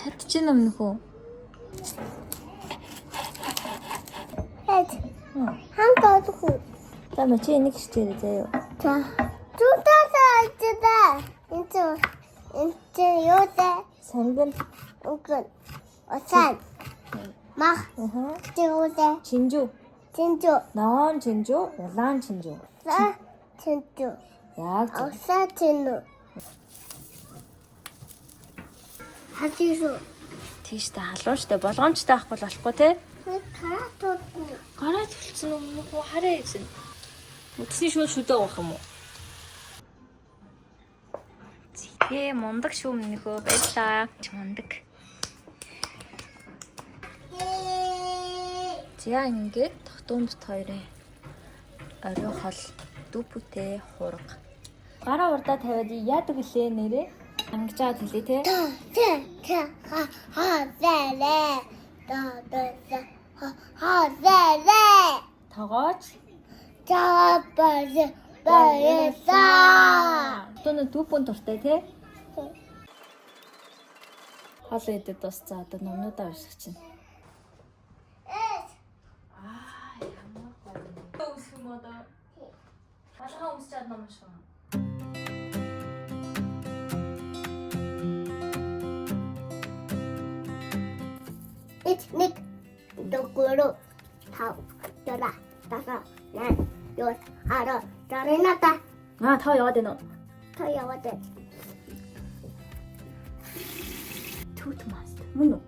Чадчихна юм нөхөө. 한가득. За мэ чи энийг хичээрэй заяа. 자, 두다다 있다. 인제 요새 Санган. 은근 어산 막 Аха. 요새 Чинжүү. 진주 Ноон чинжүү, улаан чинжүү. 사 진주 Яг зөв. 어사 진주 하지수 Тийштэй халуун штэ болгоомжтой авахгүй болохгүй те. 가라토고 Гараад хэлсэн юм уу хараа ийсэн. Үтсний шууд шүдэ авах юм уу? Зээ мундаг шүү нөхөө байлаа. Мундаг. За ингээд тогтоомжт хоёрын орой хол дүпүтэй хурга. Гараа урдаа тавиад яадаг лээ нэрээ? Ангиж аваад хэлээ те. 하세레 너너서 하세레 Тогооч 자빠지 빠이사 Төнө дүпүн дуртай те. Хол идэд бас за одоо номнуудаа унших чинь. Ямар гоё. Өсөх юм одоо. Балгаа өмсчаад ном унших. 닉 도구로 다 열아 다섯 넷 아러 잘해놨다 Аа та яваад байна уу? 더 여와대 Tooth master. Мөн үү?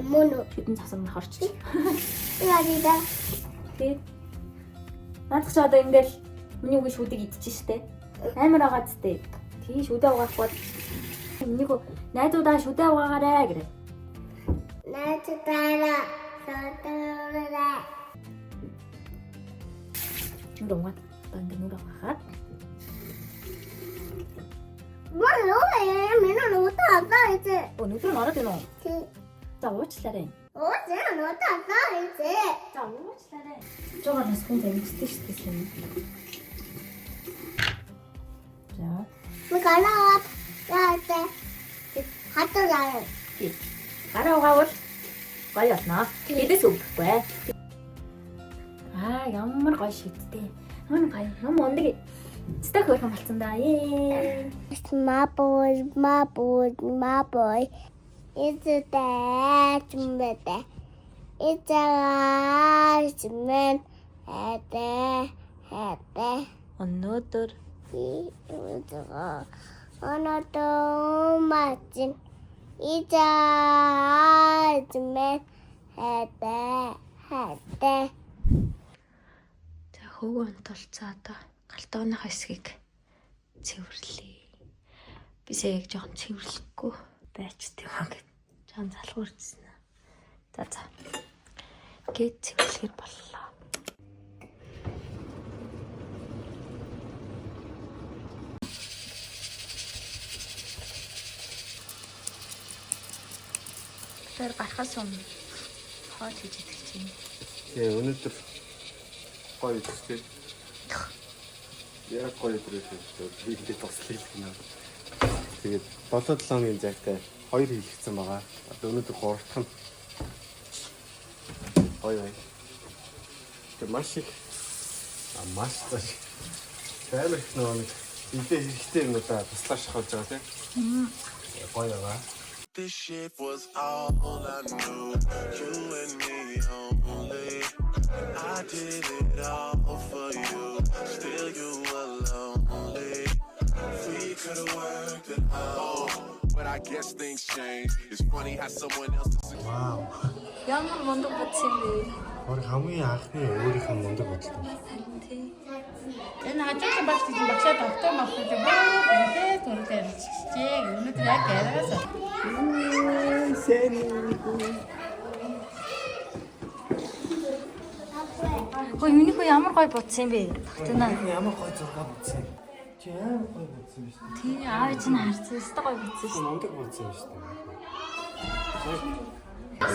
모노 Хэдэн завсан мах орчих. 야리다 Тэгээд наадах чи одоо ингээл миний үгүй шүдэг идчих штэ. Амар байгаа зү. Тэгээ шүдэ угаахгүй. Энийг найдуудаа шүдэ угаагаарэ гэрэ. 나주다라 서두르라 Нүр угаад. Одоо ингээ нүр угаагаад. 뭐야 맨날 너도 안다 이제 Нүрээр ороод байна уу? За уучлаарай. 어제 너도 안다 이제 За уучлаарай. Жогоор нас хүн замждаг штэ юм. За. 뭐가라 야때 하트라요 Гараа угаавал гоё болно. Эдээс өвдөхгүй. Ямар гоё шидтэй. Ямар гоё. Ном ундаг. Цэцтэй хөөрхөн болцсон да. Ээ. 마보이 이즈다 준비돼 이자가 주면 해대 Өнөөдөр 이즈가 오늘도 맛진 이자 주면 해대 за хөвгөө онтолцоо одоо галтооныхаа хэсгийг цэвэрлэе. Бисээ яг жоохон цэвэрлэхгүй байчт юм аа гэж жоохон залхуурчсан. За. Гээд цэвэрлэхэр боллоо. Тэр гарахаас өмнө хоол хийж идэх чинь. Тэгээ өнөөдөр гоё идчихтэй. Яг гоё өдрөөс хийхдээ туслах гэнэ. Тэгээд 7-7 хоногийн зайтай 2 хийлгэсэн байгаа. Одоо өнөөдөр 3 дахь нь гоё. Тэгээд маш их амар их нэг идэх хэрэгтэй юмудаа туслаа шахуулж байгаа тийм. Гоё байгаа. This shit was all I knew, you and me only. I did it all for you, still you were lonely. We could've worked it out, but I guess things change. It's funny how someone else is. Вау. Ямар мундаг бодсон юм бэ? Гор хамгийн анхны өөрийнх нь мундаг бодлоо. Энэ хажуугийн багш гэж багшаа доктор махтай баа төрөлөө биччихжээ. Өнөөдөр яг яриагаас Хөөе миний хөө ямар гоё бодсон юм бэ? Тогтноо. Ямар гоё зураг бодсон. Чи амар гоё бодсон биз дээ. Тий аав чинь харцсан. Өстой гоё бодсон шүү. Мундаг бодсон биз дээ.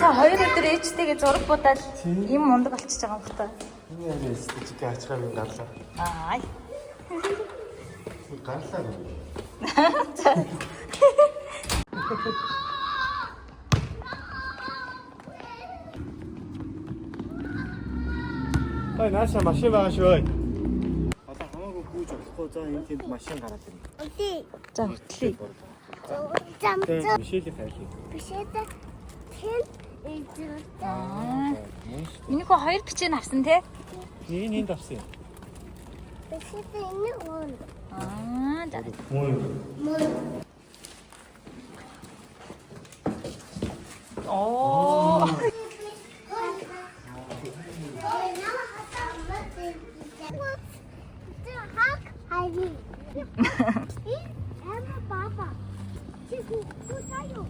Сая 2 өдөр ээжтэйгээ зураг будаад юм мундаг болчихж байгаа юм байна. Энэ яг эстетик ачгаа минь гарлаа. Ай. Гарлаа. нааша машин байгаа шүү. Одоо хамаагүй гүйж болохгүй. За энэ тэнд машин гараад ирнэ. Окей. За хөтлөе. Зам. Мишелийн файлыг. Бишээдэ. Хэн эзэлтэй. Миний хөө хоёр бичээн авсан те. Энд авсан юм. Бишээдэ энэ уу. За. Оо. Хайди. Эмма папа. Чику, тутаю.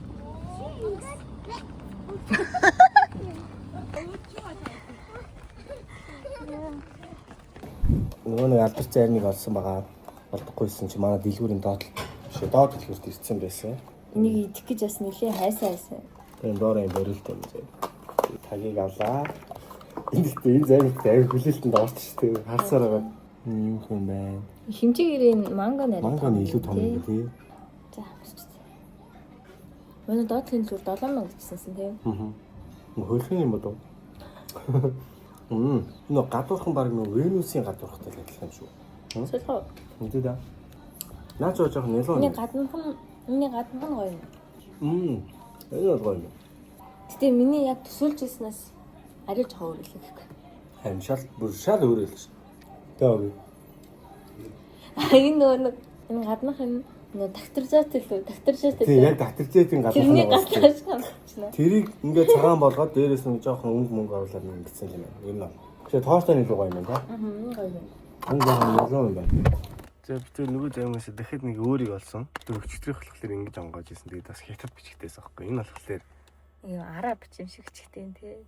Нөгөө нэг алдар цайрныг олсон байгаа. Олдохгүйсэн чи манай дэлгүүрийн доод доод дэлгүүрт ирсэн байсан. Энийг идэх гэж бас нэлээ хайсан. Тэгээд доорын борилт юм зэ. Тагийг авлаа. Энэ зайгт аяг хүлээлтэнд орч штэ. Харсаар байгаа. Юм хүн байна. Хэмжээгээрийн манго нэр. Манганы илүү том юм тий. За авчихсан. Манай доод хэлбэр 7000 гэсэнсэн тийм. Хөрхэн юм бодов. Нөө гадуурхан баг нөө Венусийн гадуурхтай л адилхан юм шүү. Солихоо. Үнтэй да. Наач жоох нэлон. Миний гаднах нь гоё юм. Энэ бол гоё юм. Гэтэ миний яг төсөөлжсэнээс арай жоо өөр л гэх. Харин шал өөр л ш. Тэгээ. Энэ нөгөө энэ гаднах юм нөө докторжаат л. Тий, яг докторжаатын Тэрний гадуурхан гаднах шаардлагатай. тэрийг ингээд цагаан болгоод дээрээс нь жоохон мөнгө оруулаад ингэсэн юм байна. Ер нь. Тэгээ тоостой илүү гоё юм байна. Гоё юм. Ангаахан юм байна. За бид нөгөө займаас дахиад нэг өөрийг олсон. Төгчтрэх болохоор ингэж онгоож исэн. Тэгээд бас хятад бичгтээс аахгүй. Энэ болохоор Юу араб юм шиг чигтэй тий.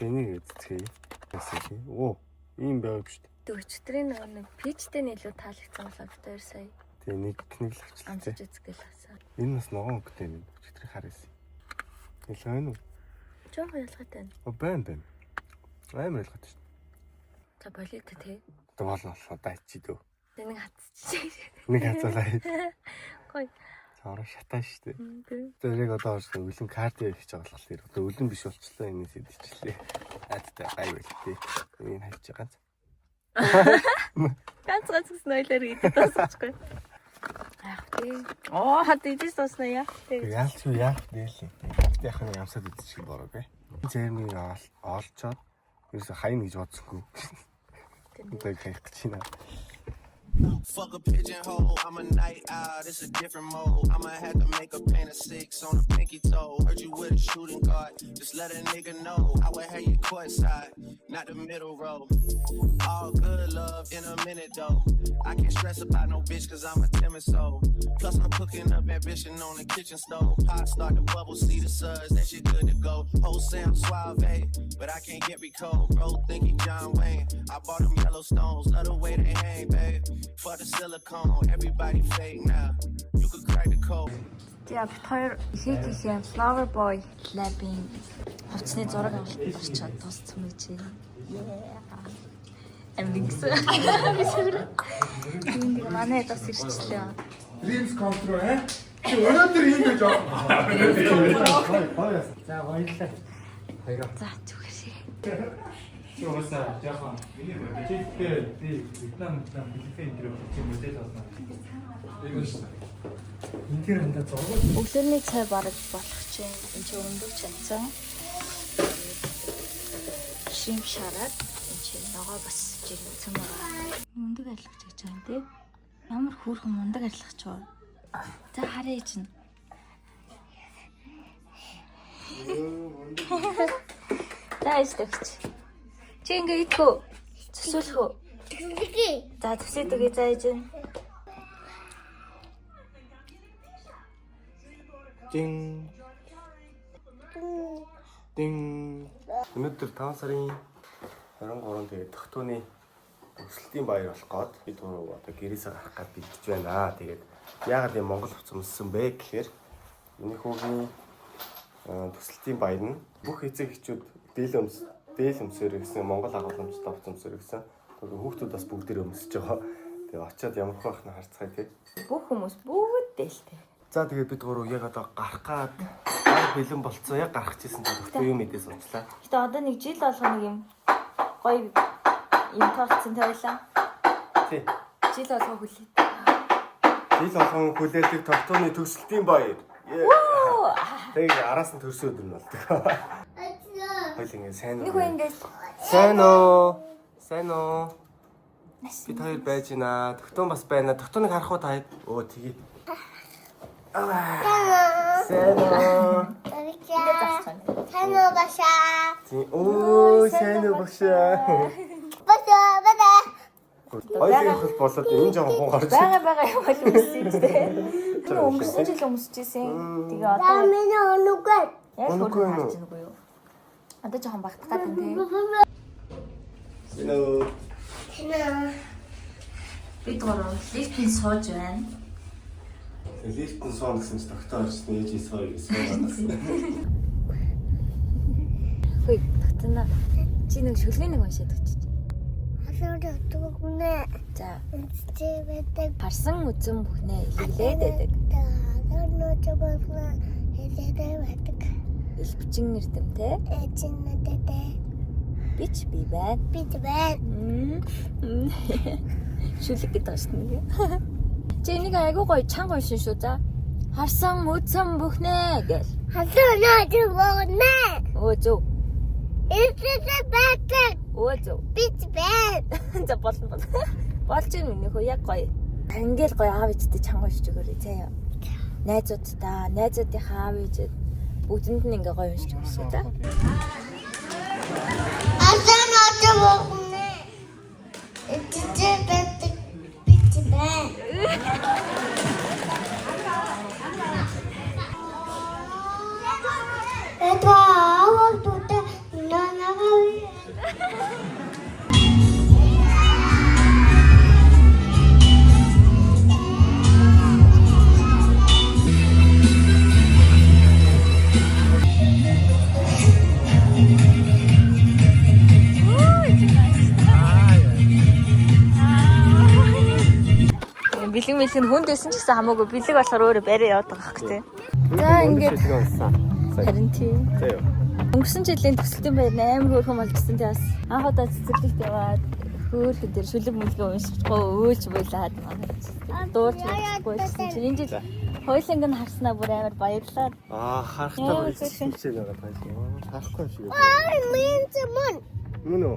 энийг эзэцгээе. Ясаа. Оо, ийм байв биш үү? Өчтөрийн нэг пичтэй нэлээд таалагдсан болоо бид хоёр сая. Тэгээ нэг л авчлаа. Амжиж үзгээл хасаа. Энэ бас ногоон өнгөтэй юм. Төгчтрэх харсан. Илүү байна уу? Жохон ялгаатай байна. Байна. Амар ялгаатай шүү. За болио тий. Дуул дайчи дөө. Нэг хатчих. Нэг хацаалаа. Гоё. Цаараа шатаа шүү дээ. Тэрийг одоо орсон үлэн карт хийх гэж байгаа болохоор одоо үлэн биш болчихлоо энэс идчихлээ. Адтай гай байлээ. Энэ хайж ганц. Ганц гэсэн ойлоор идэх тасчихгүй. Ах тий. Оо хад идэж тоосноо яа. Яалч юу яах нээлээ. Яг нэг амсаад идчих бороо бай. Зэмийг олцоод ерөөсө хайн гэж бодсонгүй. Тэгээд хайх гэж байна. Fuck a pigeonhole, I'm a night owl, it's a different mode. I'ma have to make a pain of 6 on a pinky toe. Heard you with a shooting guard, just let a nigga know. I would have you courtside, not the middle row. All good love in a minute though. I can't stress about no bitch cause I'm a timid soul. Plus I'm cooking up ambition on the kitchen stove. Pot start to bubble, see the suds, that shit good to go. Whole Sam Suave, but I can't get recalled. Bro, think he John Wayne. I bought them Yellowstones, love the way they hang, babe. For the silicone, everybody fake now. You could crack the code. За бид хоёр ихээх юм Flower Boy Lab-ийн хувцсны зураг авалт орчоод дууссан байж байна. Амлингс. Энд манай дас ирчлээ. Dreams come true чи өнөөдөр ийм гэж аа. За баярлалаа. Хоёроо. За зүгээрээ. Чи уусаа яахан чигтэй би Вьетнам Филиппин дээр чи модель болно. Энэ шүү. Интер хандаа зургуул. Өглөөний цай бараг болох чинь энэ чи өндөр чадсан. Шим шараад энэ чи ногоо бас жигсэн байгаа. Мундаг арилгаж гэж байгаа юм тий. Ямар хөөрхөн мундаг арилгаж байгаа. За харъя чинь. Дайс тэгч. Чи ингээ идэх үү? Цэсүүлэх үү? За төсөөд үгүй зааж байна. Дин. Өнөөдөр 5 сарын 23-нд тэгээд тогтооны өсөлтийн баяр болох гээд бид одоо гэрээсээ гарах гэж бэлдэж байна. Тэгээд яагаад юм Монгол хувцас өмссөн бэ гэхээр миний хүүгийн төсөлтийн баяр нь бүх эцэг эхчүүд дээл өмсөөр гэсэн Монгол агуулмжтай хувцас өмсөөр гэсэн. Тэгээд хүүхдүүд бас бүгдээ өмсөж байгаа. Тэгээд очиод ямар байх нь харцгаая тий. Бүх хүмүүс бүгд дээлтэй. За тэгээд бид гурав яг одоо гарах гад бэлэн болцоо яг гарах гэсэн тогтоо юм мэдээс унчлаа. Гэтэ одоо нэг жил болгоо нэг юм гоё юм тоолцсон тавилаа. Тий. Жил болгоо хүлээ. Жил болгон хүлээлдэг тогтооны төгсөлтийн баяр. Тэг араас нь төрсөн өдөр нь болдог. Хоёул ингэ сайн Нэг уу? хүн ингээл Сайн уу? Сайн уу? Бид хоёр байж байна. Тогтоон бас байна. Тогтооныг харах уу та? Өө тгий. Сайн уу? Сайн уу башаа. Оо сайн уу багшаа. Башаа. Хоёулын хөл болоод энэ жоохон хуу гарч. байгаа явал үссэн ч тийм. Өнгөрсөн жил өмсөжсэн. Тэгээ одоо Миний өнөөгөө. яг Өнөөгөө хөрөг юу? харж байгаа юу? Одоо жоохон багтах гэдэг юм тийм. Сайн уу? Бид гурав лифтэн сууж байна. Лифтэн суун гэсэн чи тогтоож нээж сууя гэсэн. Хөөе, татна. Чи нэг шүлгийн нэг уншаад өгч. Асууж өгнө. За, Эцэвэдэг. харсан үзэн бүхнээ илгэлээд байдаг. Нөөч өгнө. Эцэвэдэг. Ил бичин нэрдэмтэй. Эцэнэдэг. Бич би байна. Бид байна. Шүлэг гэдэг байна шүү дээ. Чи энийг айгуу гоё чанга уншин шүү за. Харсан үзэн бүхнээ гэл. Асууж өгнө. Өө зөв. Эцэвэдэг. Өө зөв. Бид байна. За болно. Болж ийн минийх үү яг гоё. Ингээл гоё аав ээжтэй чанга уншиж өгөөрэй заяа. Найзуудтай, найзуудынхаа аав ээжэд бүгдэнд нь ингээ гоё уншиж өгсөн та. Асууж өгнө. Эцэвэдэг. Бид байна. Это вот тут на Бэлэг хүн дэсэн ч гэсэн хамаагүй бэлэг болохоор өөрөө барай яваад байгаа хэрэг тий. За ингээд харин тийм. Заяа. Өнгөрсөн жилийн төсөлтийн байр амар хөөрхөн болчихсон тий бас. Анх удаа цэцэрлэгт яваад хөөрхөн дээр шүлэг мүлгээ уншчихгүй өөлж байлаад манай. Дуурч байсан чинь энэ жил хоёуланг нь харснаа бүр амар баярлаа. Харахтаа бүр хэвчээ байгаа байсан. Харахгүй юм шиг. Мөн үү?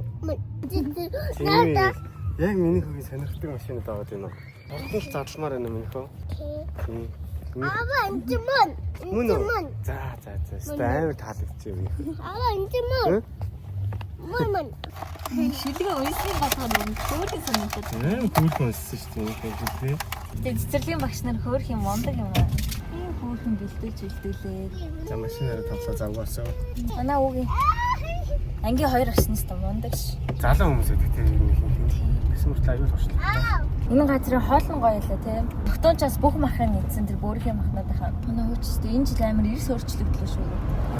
Надаа. Яг миний хөгийн сонирхдаг машинууд аваад байна уу? Ордол задламаар байна миний хөө. Тийм. Ава энтмэн. Мөн үү? За. Амар таалагдчих юм. Ава энтмэн. Мөн. Шүлгээ уншсан болохоор хөөрхөн санагдаад. Хөөрхөн өссөн шүү дээ. Тэгээ цэцэрлэгийн багш нар хөөрхөн мондог юм аа. Тийм хөөрхөн бэлдүүлээ. За машинаараа тавлаа завгаарсан. Манай уугийн ангийн 2 арснаас та мондог ш. Залуу хүмүүс өгдөг тийм юм их. Гэсэн мөртлөө аюул туршлаа. Энэ газрын хоол нь гоё лээ тийм. Тогтоончаас бүх махрын нэгдсэн тэр бөөрхийн махнуудынхаа. Манай хөөчтэй энэ жил амар эрс өөрчлөгдлөө шүү.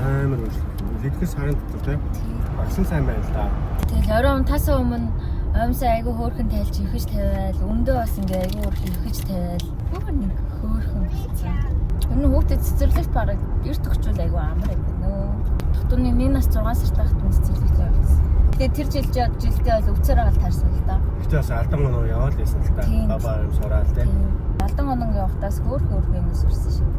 Амар өөрчлөлт. Хэдхэн сарын дотор тийм. Багсан сайн байна л да. Тэгэл оройн тасаа өмнө оймсаа айгүй хөөрхөн тайлж ихэж тавиал, өндөө бас ингээ айгүй хөөрхөн ихэж тавиал. Өөр нэг хөөрхөн болсон. Энэ хүүхдэд цэцэрлэгт бараг эрт өгчүүл айгүй амар юм нөө. Тогтооны миний нас 6 сартай хатан цэцэрлэгт явсан. Тэгээ тэр жилдээ бол өвцөр агаал таарсан л да. Гэтэ бас алдан оноо яваад байсан л да. Бабаа юм сураал тийм. Алдан оног явахдаас хөөрхөнөөс ирсэн шүү.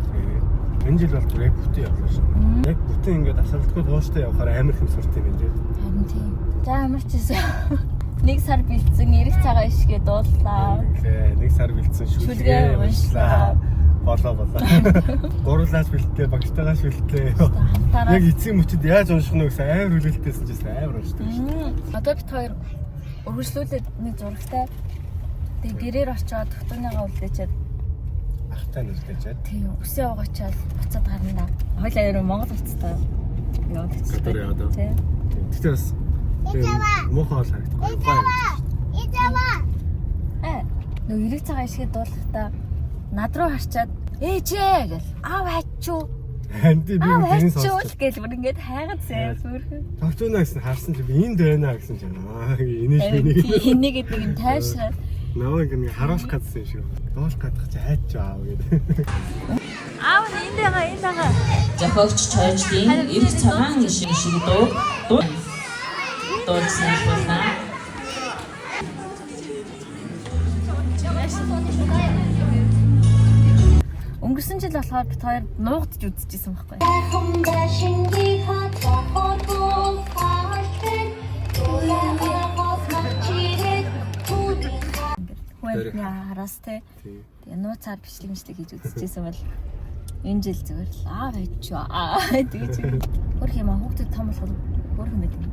Энэ жил бол яг бүтэн явлаа шүү. Яг бүтэн ингээд асуултгүй тууштай явахаар амар хэм сурт юм энэ. Харин тийм. За ямар ч гэсэн 1 сар бэлдсэн эрэг цагаан ишгээ дууллаа. Нэг сар бэлдсэн Шүлгээ уншлаа. Болоо. Гурлаас бэлтээ, багштайгаас бэлтээ. Хамтаараа. Яг эцсийн мөчөд яаж унших нь гэсэн амар хүлээлттэйсэн чинь амар уншдаг шүү. Одоо бид хоёр өргөжлүүлээд нэг зурагтай. Тэгээ гэрээр очиод тогтооныгаа үлдээчихэд Ахтай нүртэйчээд. тийм үсээ угаачаал буцаад гарна. Хойлоо ерөө Монгол уцтай. Яваад Гадар яваад. тийм. Гэтэ бас муухай бол харагдахгүй. Нөө эрэг цагаан ишгээ дуулахдаа над руу харчаад ээжээ гэл аав хайчуу. Ханти би Хайчуу сонсож. гэл бүр ингээд хайгаад заяа зүрхэн. Тогтоно гэсэн харсан чи би энд байна гэсэн чинь инээж миний. Энийг гэдэг нь тайвшраад. Наа ингэ харуулах гэсэн юм шиг. Дуулах гэдэг чи хайч аав гэдэг. Аав энд байгаа. Зохиогч Чойжгийн эрх цагаан ишин шиг дуулсан байна. өнгөрсөн жил болохоор бид хоёр нуугдж үзчихсэн байхгүй. Хөөе хараас те. Тэгээ нууцаар бичлэгмжлэг хийж үзчихсэн бол энэ жил зүгээр л байж байгаа. Тэгэж хөрх юм аа хүүхдүүд том болоход хөрх юм байдаг.